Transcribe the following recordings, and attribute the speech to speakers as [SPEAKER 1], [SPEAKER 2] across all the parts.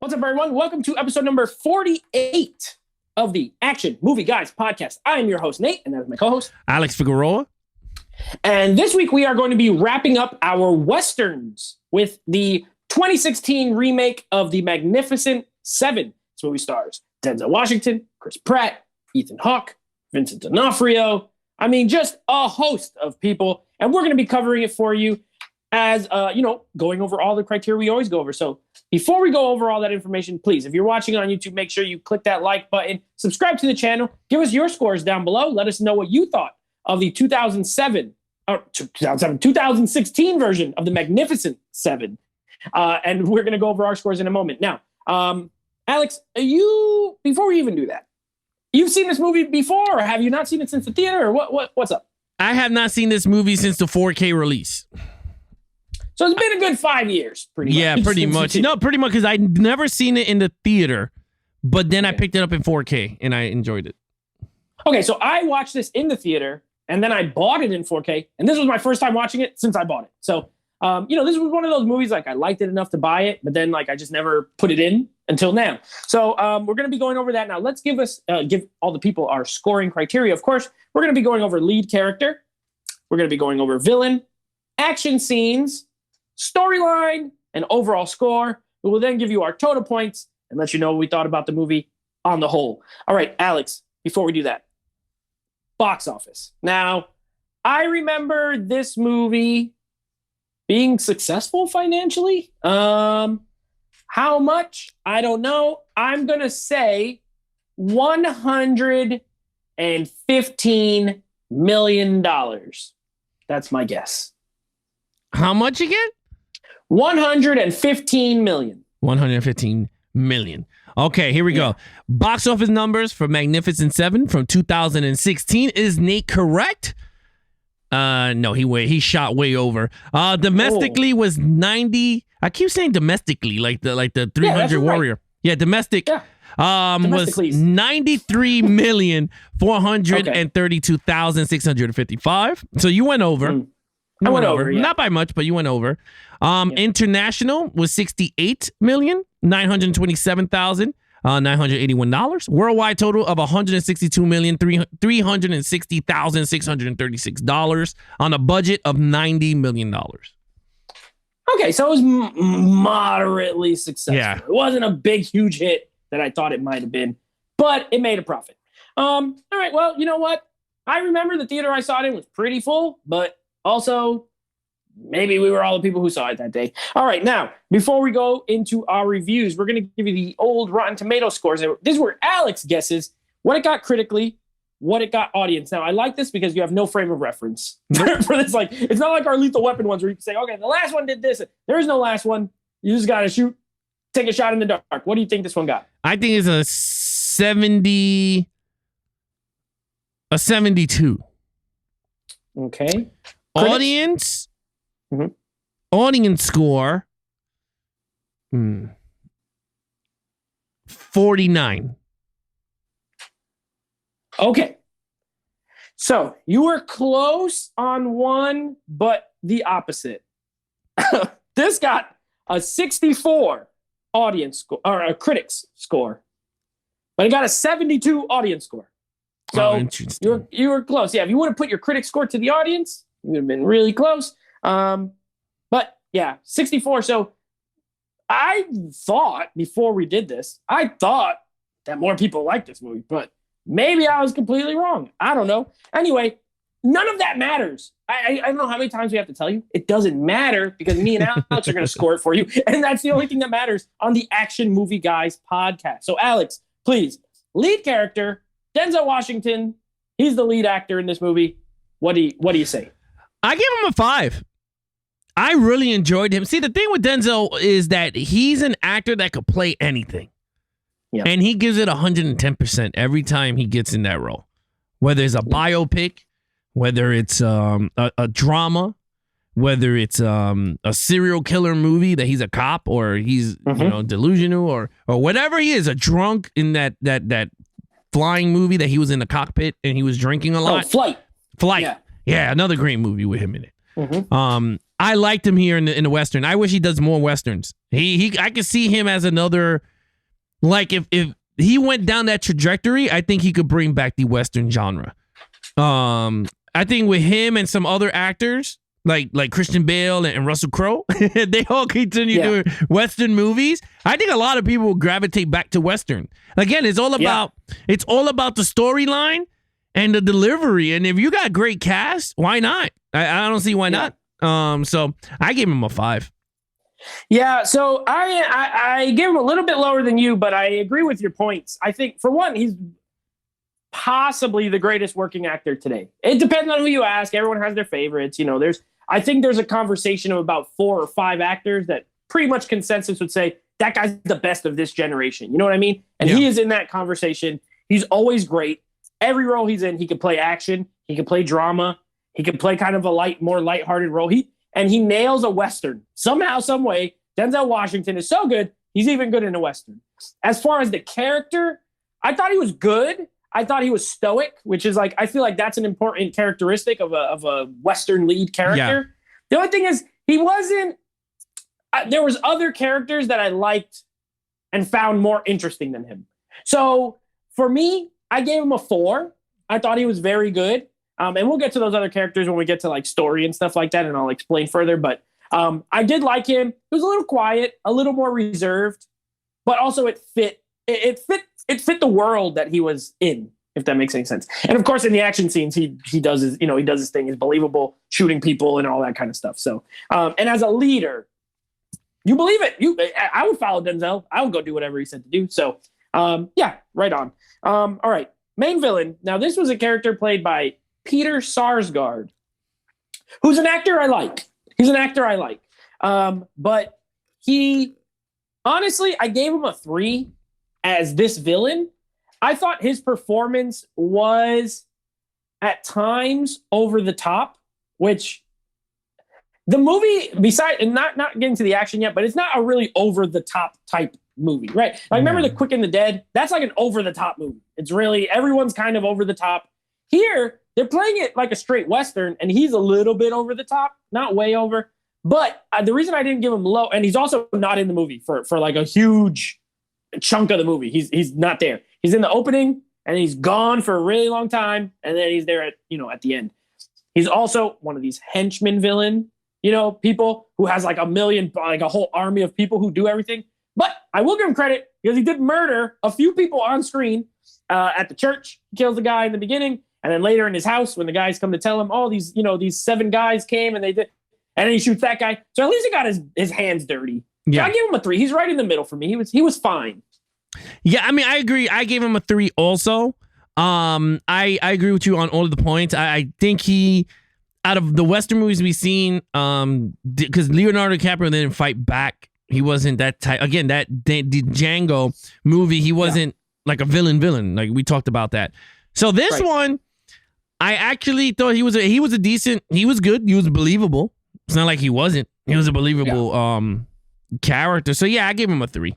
[SPEAKER 1] What's up, everyone? Welcome to episode number 48 of the Action Movie Guys podcast. I am your host, Nate, and that is my co-host,
[SPEAKER 2] Alex Figueroa.
[SPEAKER 1] And this week we are going to be wrapping up our Westerns with the 2016 remake of The Magnificent Seven. This movie stars Denzel Washington, Chris Pratt, Ethan Hawke, Vincent D'Onofrio. I mean, just a host of people. And we're going to be covering it for you as, going over all the criteria we always go over. So before we go over all that information, please, if you're watching on YouTube, make sure you click that like button, subscribe to the channel, give us your scores down below. Let us know what you thought of the 2016 version of The Magnificent Seven. And we're going to go over our scores in a moment. Now, Alex, before we even do that, you've seen this movie before, or have you not seen it since the theater, or what's up?
[SPEAKER 2] I have not seen this movie since the 4K release.
[SPEAKER 1] So it's been a good 5 years, pretty much.
[SPEAKER 2] Yeah, pretty much. No, pretty much, because I'd never seen it in the theater, but then I picked it up in 4K, and I enjoyed it.
[SPEAKER 1] Okay, so I watched this in the theater, and then I bought it in 4K, and this was my first time watching it since I bought it. So, this was one of those movies, I liked it enough to buy it, but then, I just never put it in until now. So we're going to be going over that now. Let's give all the people our scoring criteria. Of course, we're going to be going over lead character. We're going to be going over villain, action scenes, storyline, and overall score. We will then give you our total points and let you know what we thought about the movie on the whole. All right, Alex, before we do that, box office. Now, I remember this movie being successful financially. How much? I don't know. I'm going to say $115 million. That's my guess.
[SPEAKER 2] How much again?
[SPEAKER 1] 115 million.
[SPEAKER 2] 115 million. Okay, here we go. Box office numbers for Magnificent Seven from 2016. Is Nate correct? No, he shot way over. Domestically was 90. I keep saying domestically, like the 300 Warrior. Right. Yeah, domestic. Yeah. Was 93,432,655. So you went over. I went over. Yeah. Not by much, but you went over. International was $68,927,981. Worldwide total of $162,360,636 on a budget of $90 million.
[SPEAKER 1] Okay, so it was moderately successful.
[SPEAKER 2] Yeah.
[SPEAKER 1] It wasn't a big, huge hit that I thought it might have been, but it made a profit. All right, well, you know what? I remember the theater I saw it in was pretty full, but also maybe we were all the people who saw it that day. All right, now, before we go into our reviews, we're going to give you the old Rotten Tomato scores. This is where Alex guesses what it got critically, what it got audience. Now, I like this because you have no frame of reference for this. It's not like our Lethal Weapon ones where you can say, okay, the last one did this. There is no last one. You just got to take a shot in the dark. What do you think this one got?
[SPEAKER 2] I think it's a 72.
[SPEAKER 1] Okay.
[SPEAKER 2] Critics? Audience.
[SPEAKER 1] Mm-hmm.
[SPEAKER 2] Audience score 49.
[SPEAKER 1] Okay. So you were close on one, but the opposite. This got a 64 audience score, or a critics score, but it got a 72 audience score. So you were close. Yeah, if you would have put your critic score to the audience, you would have been really close. But yeah, 64. So I thought before we did this, I thought that more people liked this movie, but maybe I was completely wrong. I don't know. Anyway, none of that matters. I don't know how many times we have to tell you. It doesn't matter because me and Alex are going to score it for you. And that's the only thing that matters on the Action Movie Guys podcast. So Alex, please, lead character, Denzel Washington. He's the lead actor in this movie. What do you say?
[SPEAKER 2] I give him a 5. I really enjoyed him. See, the thing with Denzel is that he's an actor that could play anything. Yeah. And he gives it 110% every time he gets in that role. Whether it's a biopic, whether it's a drama, whether it's a serial killer movie that he's a cop or he's delusional or whatever he is, a drunk in that flying movie that he was in the cockpit and he was drinking a lot.
[SPEAKER 1] Flight.
[SPEAKER 2] Yeah, another great movie with him in it. I liked him here in the Western. I wish he does more Westerns. I could see him as another Like if he went down that trajectory, I think he could bring back the Western genre. I think with him and some other actors like Christian Bale and Russell Crowe, they all continue doing Western movies. I think a lot of people will gravitate back to Western. Again, it's all about the storyline and the delivery. And if you got great cast, why not? I don't see why not. So I gave him a 5.
[SPEAKER 1] Yeah, so I gave him a little bit lower than you, but I agree with your points. I think, for one, he's possibly the greatest working actor today. It depends on who you ask. Everyone has their favorites. You know, I think there's a conversation of about 4 or 5 actors that pretty much consensus would say that guy's the best of this generation. You know what I mean? And he is in that conversation. He's always great. Every role he's in, he can play action. He can play drama. He can play kind of a more lighthearted role. He nails a Western. Somehow, some way, Denzel Washington is so good, he's even good in a Western. As far as the character, I thought he was good. I thought he was stoic, which is I feel like that's an important characteristic of a Western lead character. Yeah. The only thing is, he wasn't, there was other characters that I liked and found more interesting than him. So for me, I gave him a 4. I thought he was very good. And we'll get to those other characters when we get to story and stuff like that, and I'll explain further. But I did like him. He was a little quiet, a little more reserved, but also it fit the world that he was in, if that makes any sense. And of course, in the action scenes, he does his thing. He's believable, shooting people and all that kind of stuff. So, and as a leader, you believe it. I would follow Denzel. I would go do whatever he said to do. So, yeah, right on. All right, main villain. Now, this was a character played by Peter Sarsgaard, who's an actor I like. He's an actor I like. But honestly, I gave him a 3 as this villain. I thought his performance was at times over the top, which the movie, besides, and not getting to the action yet, but it's not a really over the top type movie, right? Remember The Quick and the Dead? That's like an over the top movie. It's really, everyone's kind of over the top. Here, they're playing it like a straight Western, and he's a little bit over the top, not way over. But the reason I didn't give him low, and he's also not in the movie for a huge chunk of the movie. He's not there. He's in the opening, and he's gone for a really long time, and then he's there at the end. He's also one of these henchman villain, people who has a whole army of people who do everything. But I will give him credit because he did murder a few people on screen at the church. He kills the guy in the beginning. And then later in his house, when the guys come to tell him, oh, these 7 guys came and they did, and then he shoots that guy. So at least he got his hands dirty. Yeah. So I give him a 3. He's right in the middle for me. He was fine.
[SPEAKER 2] Yeah, I mean, I agree. I gave him a 3 also. I agree with you on all of the points. I think he, out of the Western movies we've seen, because Leonardo DiCaprio didn't fight back. He wasn't that type. Again, the Django movie, he wasn't like a villain. Like we talked about that. So this one, I actually thought he was a decent. He was good. He was believable. It's not like he wasn't. He was a believable character. So yeah, I gave him a 3.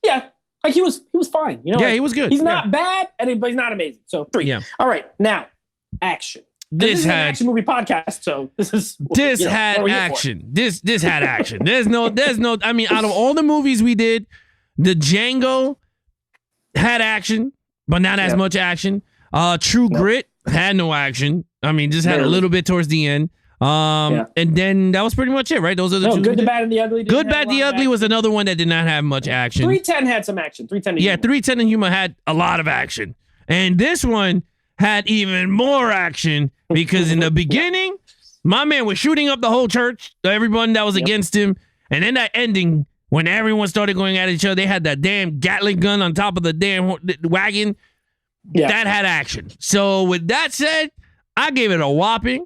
[SPEAKER 1] Yeah, he was fine.
[SPEAKER 2] Yeah, he was good.
[SPEAKER 1] He's not bad, but he's not amazing. So 3. Yeah. All right, now action. This is an action movie podcast, so this had action.
[SPEAKER 2] This had action. There's no. I mean, out of all the movies we did, the Django had action, but not as much action. True Grit had no action. I mean, just had a little bit towards the end. And then that was pretty much it, right? Those are the 2.
[SPEAKER 1] Good, the Bad, and the Ugly.
[SPEAKER 2] Good, Bad, the Ugly was another one that did not have much action.
[SPEAKER 1] 310 had some action. 310.
[SPEAKER 2] Yeah, 310 and Humor had a lot of action, and this one had even more action because in the beginning, my man was shooting up the whole church, everyone that was against him, and then that ending when everyone started going at each other, they had that damn Gatling gun on top of the damn wagon. Yeah. That had action. So with that said, I gave it a whopping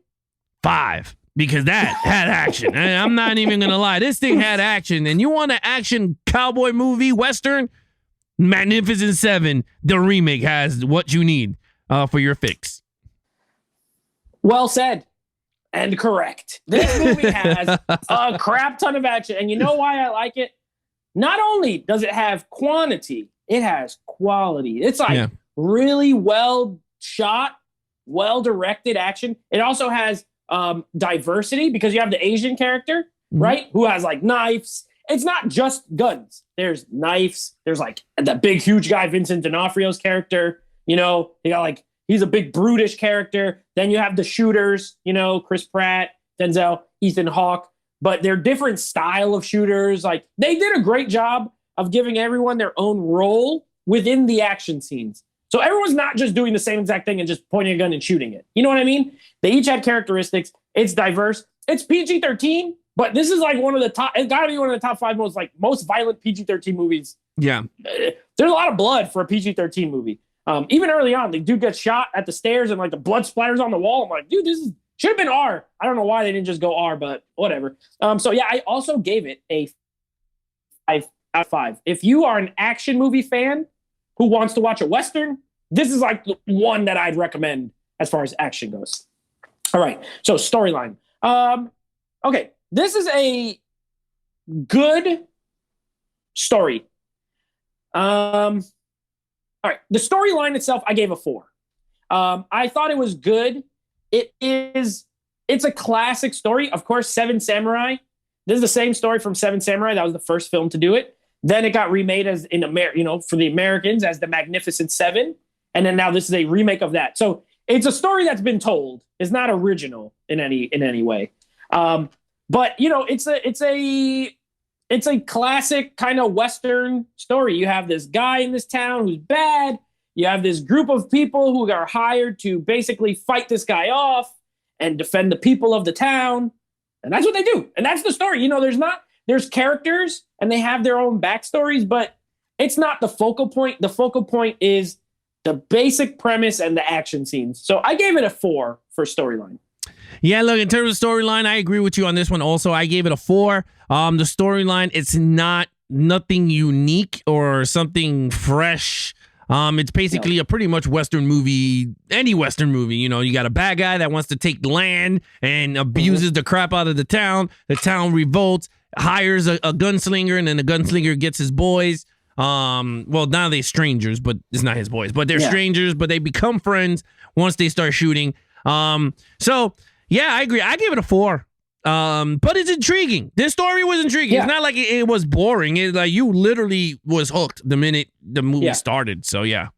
[SPEAKER 2] 5 because that had action. And I'm not even going to lie. This thing had action. And you want an action cowboy movie, Western? Magnificent Seven, the remake, has what you need for your fix.
[SPEAKER 1] Well said. And correct. This movie has a crap ton of action. And you know why I like it? Not only does it have quantity, it has quality. It's really well shot, well directed action. It also has diversity because you have the Asian character, right? Who has like knives it's not just guns. There's knives. There's like that big, huge guy, Vincent D'Onofrio's character. You know, you got like, he's a big brutish character. Then you have the shooters, you know, Chris Pratt, Denzel, Ethan Hawke, but they're different style of shooters. Like they did a great job of giving everyone their own role within the action scenes. So everyone's not just doing the same exact thing and just pointing a gun and shooting it. You know what I mean? They each had characteristics. It's diverse. It's PG-13, but this is like one of the top, it's gotta be one of the top 5 most violent PG-13 movies.
[SPEAKER 2] Yeah.
[SPEAKER 1] There's a lot of blood for a PG-13 movie. Even early on, the dude gets shot at the stairs and like the blood splatters on the wall. I'm like, dude, this should have been R. I don't know why they didn't just go R, but whatever. So yeah, I also gave it a 5 out of 5. If you are an action movie fan who wants to watch a Western, this is like the one that I'd recommend as far as action goes. All right, so storyline. Okay, this is a good story. All right, the storyline itself, I gave a 4. I thought it was good. It's a classic story. Of course, Seven Samurai. This is the same story from Seven Samurai. That was the first film to do it. Then it got remade as for the Americans as the Magnificent Seven. And then now this is a remake of that. So it's a story that's been told. It's not original in any way. But you know, it's a classic kind of Western story. You have this guy in this town who's bad. You have this group of people who are hired to basically fight this guy off and defend the people of the town. And that's what they do. And that's the story. You know, there's characters and they have their own backstories, but it's not the focal point. The focal point is the basic premise and the action scenes. So I gave it a 4 for storyline.
[SPEAKER 2] Yeah, look, in terms of storyline, I agree with you on this one. Also, I gave it a 4. The storyline, it's nothing unique or something fresh. It's basically a pretty much Western movie, any Western movie. You know, you got a bad guy that wants to take land and abuses the crap out of the town. The town revolts, hires a gunslinger, and then the gunslinger gets his boys. Well, now they're strangers, but it's not his boys, but they're strangers, but they become friends once they start shooting. So yeah, I agree. I give it a 4. But it's intriguing. This story was intriguing. Yeah. It's not like it was boring. It's like you literally was hooked the minute the movie started. So yeah.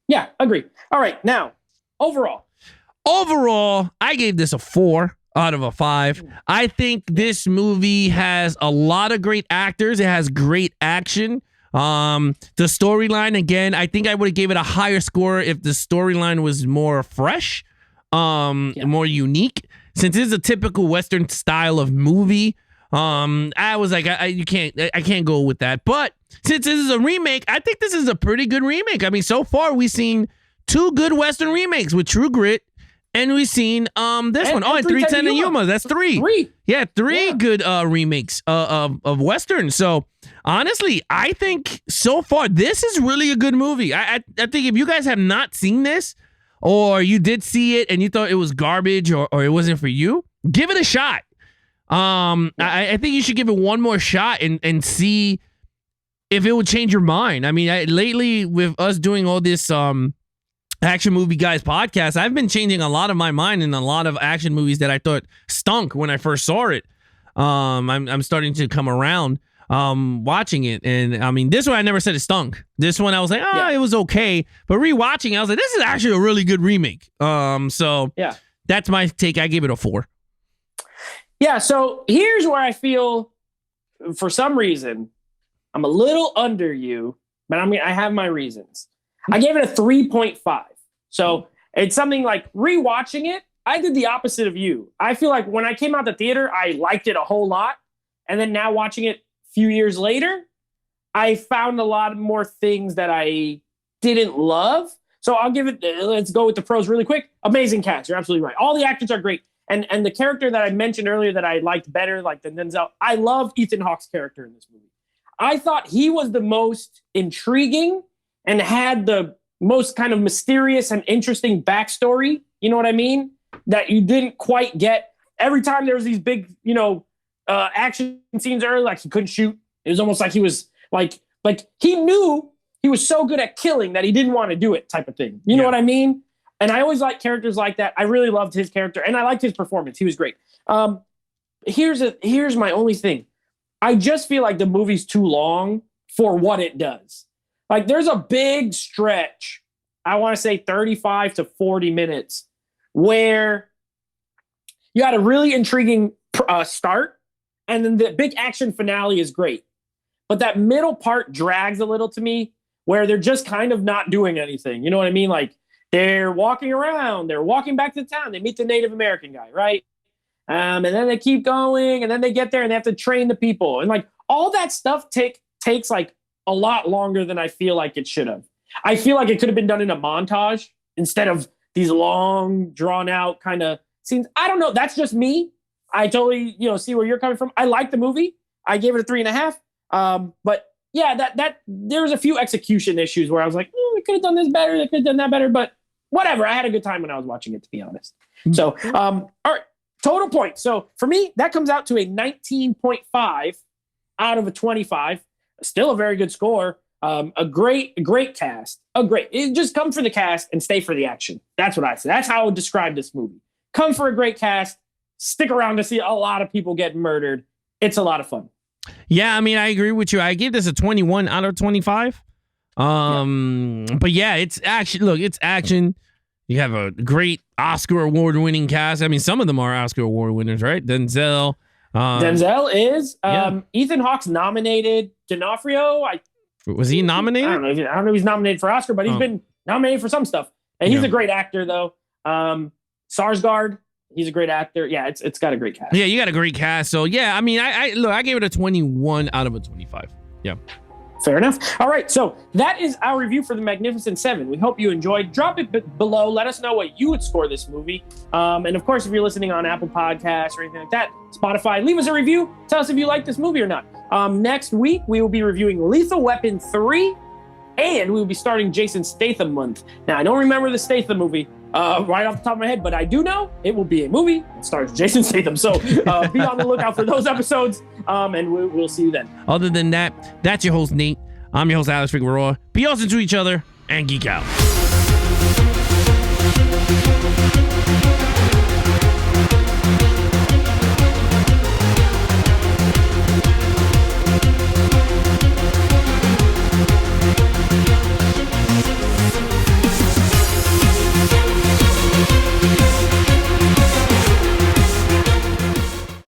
[SPEAKER 1] Yeah, agree. All right, now, overall,
[SPEAKER 2] I gave this a 4 out of a 5. I think this movie has a lot of great actors. It has great action. The storyline, again, I think I would have gave it a higher score if the storyline was more fresh, more unique. Since it's a typical Western style of movie, I was like, I can't go with that. But since this is a remake, I think this is a pretty good remake. I mean, so far we've seen 2 good Western remakes with True Grit, and we've seen this one. And 310 and Yuma. That's 3. Yeah, 3 good remakes of Western. So honestly, I think so far this is really a good movie. I think if you guys have not seen this, or you did see it and you thought it was garbage or it wasn't for you, give it a shot. I think you should give it one more shot and see if it would change your mind. I mean, lately with us doing all this Action Movie Guys podcast, I've been changing a lot of my mind in a lot of action movies that I thought stunk when I first saw it. I'm starting to come around watching it, and I mean, this one I never said it stunk. This one I was like, it was okay, but rewatching I was like, this is actually a really good remake. So yeah, that's my take. I give it a 4.
[SPEAKER 1] Yeah, so here's where I feel, for some reason, I'm a little under you, but I have my reasons. I gave it a 3.5. So it's something like rewatching it, I did the opposite of you. I feel like when I came out the theater, I liked it a whole lot, and then now watching it few years later, I found a lot more things that I didn't love. So I'll give it, let's go with the pros really quick. Amazing cast. You're absolutely right. All the actors are great. And the character that I mentioned earlier that I liked better, like the Denzel, I love Ethan Hawke's character in this movie. I thought he was the most intriguing and had the most kind of mysterious and interesting backstory. You know what I mean? That you didn't quite get. Every time there was these big, action scenes early, like he couldn't shoot. It was almost like he was like he knew he was so good at killing that he didn't want to do it, type of thing. You know what I mean? And I always like characters like that. I really loved his character, and I liked his performance. He was great. Here's my only thing. I just feel like the movie's too long for what it does. Like there's a big stretch, I want to say 35 to 40 minutes, where you had a really intriguing start, and then the big action finale is great. But that middle part drags a little to me, where they're just kind of not doing anything. You know what I mean? Like they're walking around, they're walking back to the town, they meet the Native American guy, right? And then they keep going, and then they get there and they have to train the people. And like all that stuff takes like a lot longer than I feel like it should have. I feel like it could have been done in a montage instead of these long, drawn out kind of scenes. I don't know. That's just me. I totally, see where you're coming from. I like the movie. I gave it a 3.5. But yeah, that there's a few execution issues where I was like, we could have done this better. They could have done that better. But whatever. I had a good time when I was watching it, to be honest. So, all right. Total points. So for me, that comes out to a 19.5 out of a 25. Still a very good score. A great cast. Just come for the cast and stay for the action. That's what I say. That's how I would describe this movie. Come for a great cast. Stick around to see a lot of people get murdered. It's a lot of fun.
[SPEAKER 2] Yeah, I mean, I agree with you. I gave this a 21 out of 25. But yeah, it's action. Look, it's action. You have a great Oscar award-winning cast. I mean, some of them are Oscar award winners, right? Denzel.
[SPEAKER 1] Denzel is. Ethan Hawke's nominated. D'Onofrio,
[SPEAKER 2] was he nominated?
[SPEAKER 1] I don't know if he's nominated for Oscar, but he's been nominated for some stuff. And he's a great actor, though. Sarsgaard, he's a great actor. Yeah, it's got a great cast.
[SPEAKER 2] Yeah, you got a great cast. So yeah, I mean, I gave it a 21 out of a 25. Yeah.
[SPEAKER 1] Fair enough. All right, so that is our review for The Magnificent Seven. We hope you enjoyed. Drop it below. Let us know what you would score this movie. And of course, if you're listening on Apple Podcasts or anything like that, Spotify, leave us a review. Tell us if you like this movie or not. Next week, we will be reviewing Lethal Weapon 3, and we will be starting Jason Statham month. Now, I don't remember the Statham movie right off the top of my head, but I do know it will be a movie that stars Jason Statham. So be on the lookout for those episodes, and we'll see you then.
[SPEAKER 2] Other than that, that's your host, Nate. I'm your host, Alex Figueroa. Be awesome to each other and geek out.